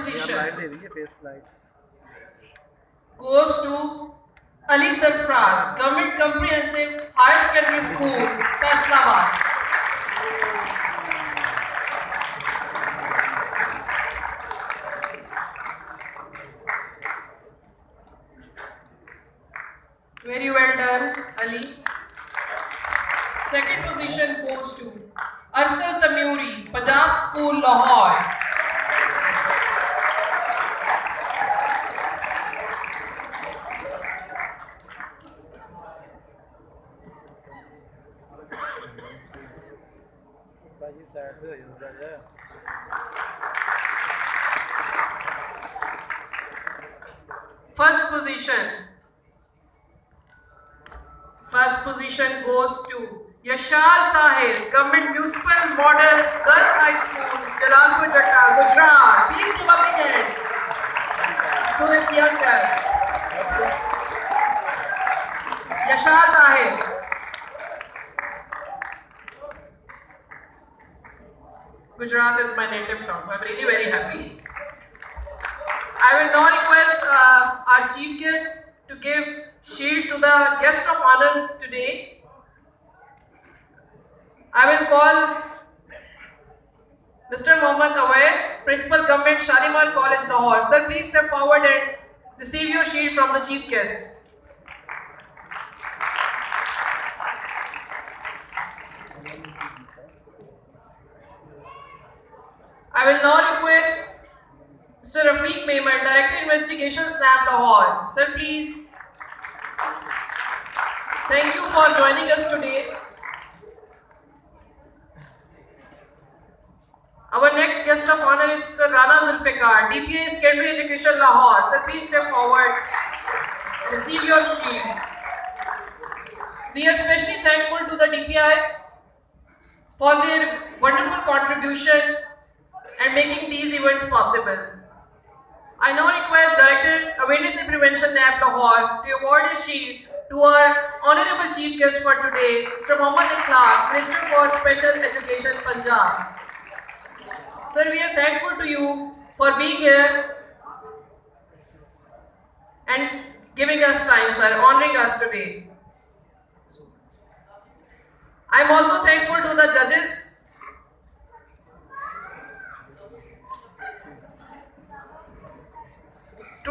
position goes to Ali Sarfraz, Government Comprehensive Higher Secondary School, Faisalabad. Very well done, Ali. Second position goes to Arsal Tamuri, Punjab School, Lahore. First position goes to Yashal Tahir, Government Municipal Model Girls High School, Jalalpur Jatta, Gujarat. Please give a big hand to this young girl. Yashal Tahir. Gujarat is my native town. I'm really very happy. I will now request our chief guest to give shields to the guest of honors today. I will call Mr. Mohammad Awais, Principal Government Shalimar College, Lahore. Sir, please step forward and receive your shield from the chief guest. I will now request Mr. Rafiq Memon, Director Investigations, NAB, Lahore. Sir, please. Thank you for joining us today. Our next guest of honor is Mr. Rana Zulfikar, DPA Secondary Education, Lahore. Sir, please step forward and receive your shield. We are especially thankful to the DPIs for their wonderful contribution and making these events possible. I now request Director Awareness and Prevention, NAB, Lahore, to award a shield to our honorable chief guest for today, Mr. Mohammad Ikhlaq, Minister for Special Education, Punjab. Sir, we are thankful to you for being here and giving us time, sir, honoring us today. I am also thankful to the judges